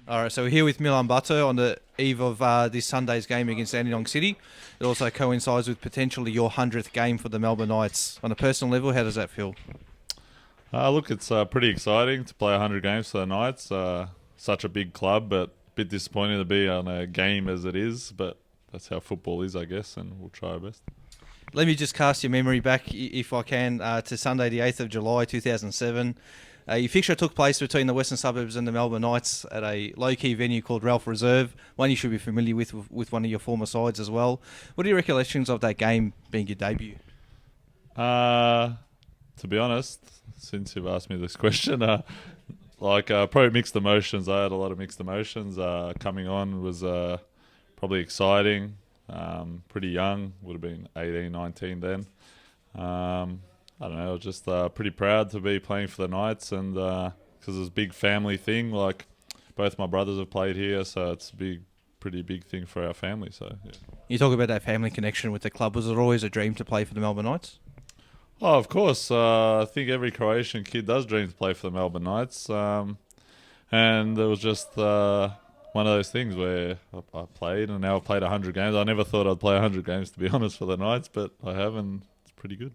All right, so we're here with Milan Batur on the eve of this Sunday's game against Dandenong City. It also coincides with potentially your 100th game for the Melbourne Knights. On a personal level, how does that feel? Look, it's pretty exciting to play 100 games for the Knights. Such a big club, but a bit disappointing to be on a game as it is. But that's how football is, I guess, and we'll try our best. Let me just cast your memory back, if I can, to Sunday the 8th of July 2007. Your fixture took place between the Western Suburbs and the Melbourne Knights at a low-key venue called Ralph Reserve, one you should be familiar with one of your former sides as well. What are your recollections of that game being your debut? To be honest, since you've asked me this question, probably mixed emotions. I had a lot of mixed emotions. Coming on was probably exciting. Pretty young, would have been 18, 19 then. I don't know, I was just pretty proud to be playing for the Knights, and because it's a big family thing. Like, both my brothers have played here, so it's a pretty big thing for our family. So yeah. You talk about that family connection with the club. Was it always a dream to play for the Melbourne Knights? Oh, of course. I think every Croatian kid does dream to play for the Melbourne Knights, and it was just one of those things where I played, and now I've played 100 games. I never thought I'd play 100 games, to be honest, for the Knights, but I have, and it's pretty good.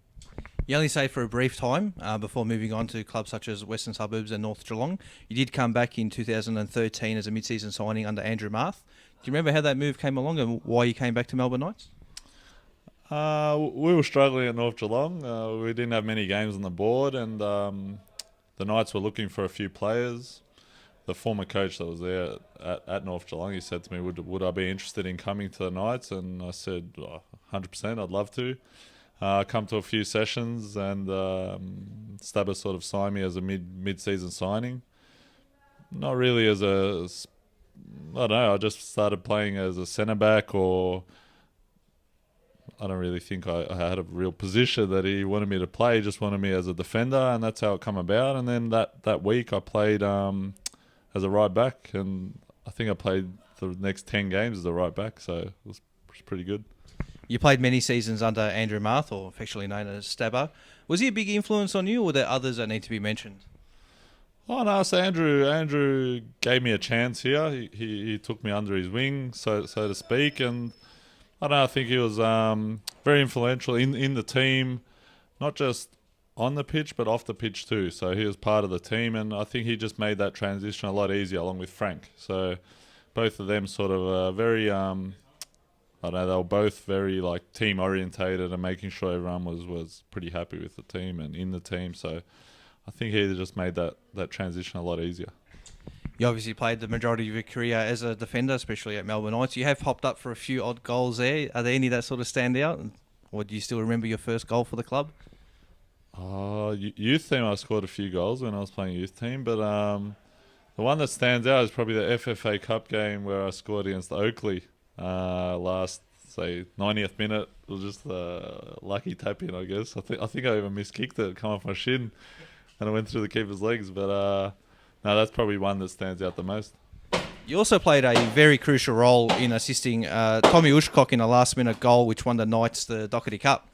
You only stayed for a brief time before moving on to clubs such as Western Suburbs and North Geelong. You did come back in 2013 as a mid-season signing under Andrew Marth. Do you remember how that move came along and why you came back to Melbourne Knights? We were struggling at North Geelong. We didn't have many games on the board, and the Knights were looking for a few players. The former coach that was there at North Geelong, he said to me, would I be interested in coming to the Knights? And I said, 100%, I'd love to. Come to a few sessions, and Stabber sort of signed me as a mid-season signing. Not really as I don't know, I just started playing as a centre-back, or I don't really think I had a real position that he wanted me to play. He just wanted me as a defender, and that's how it come about. And then that week I played as a right back, and I think I played the next 10 games as a right back, so it was pretty good. You played many seasons under Andrew Marth, or affectionately known as Stabber. Was he a big influence on you, or were there others that need to be mentioned? Oh no, so Andrew gave me a chance here. He took me under his wing, so to speak, and I don't know, I think he was very influential in the team, not just on the pitch but off the pitch too. So he was part of the team, and I think he just made that transition a lot easier along with Frank. So both of them sort of very I don't know, they were both very like team orientated and making sure everyone was pretty happy with the team and in the team. So I think he just made that transition a lot easier. You obviously played the majority of your career as a defender, especially at Melbourne Knights. You have popped up for a few odd goals there. Are there any that sort of stand out? Or do you still remember your first goal for the club? Youth team, I scored a few goals when I was playing youth team, but the one that stands out is probably the FFA Cup game where I scored against Oakley. Last, say, 90th minute. It was just a lucky tap in, I guess. I think I even miskicked it, come off my shin, and it went through the keeper's legs. But no, that's probably one that stands out the most. You also played a very crucial role in assisting Tommy Ushcock in a last-minute goal, which won the Knights the Doherty Cup.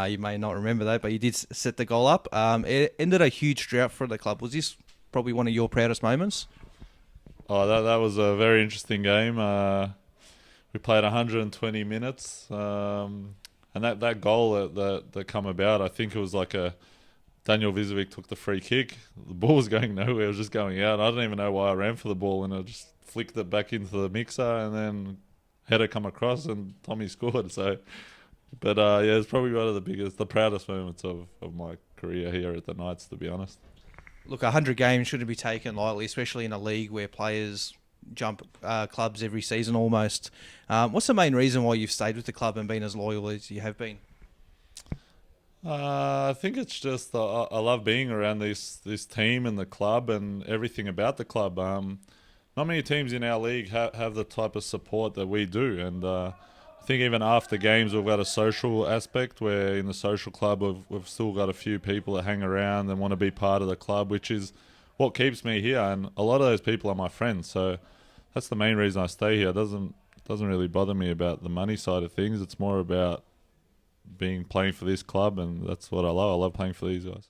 You may not remember that, but you did set the goal up. It ended a huge drought for the club. Was this probably one of your proudest moments? Oh, that was a very interesting game. We played 120 minutes, and that goal that come about, I think it was like Daniel Vizovic took the free kick. The ball was going nowhere; it was just going out. I don't even know why I ran for the ball, and I just flicked it back into the mixer, and then header come across, and Tommy scored. So, but yeah, it's probably one of the proudest moments of my career here at the Knights, to be honest. Look, 100 games shouldn't be taken lightly, especially in a league where players jump clubs every season almost. What's the main reason why you've stayed with the club and been as loyal as you have been? I think it's just I love being around this team and the club and everything about the club. Not many teams in our league have the type of support that we do, and I think even after games we've got a social aspect where in the social club we've still got a few people that hang around and want to be part of the club, which is what keeps me here. And a lot of those people are my friends, so that's the main reason I stay here. It doesn't really bother me about the money side of things. It's more about playing for this club, and that's what I love. I love playing for these guys.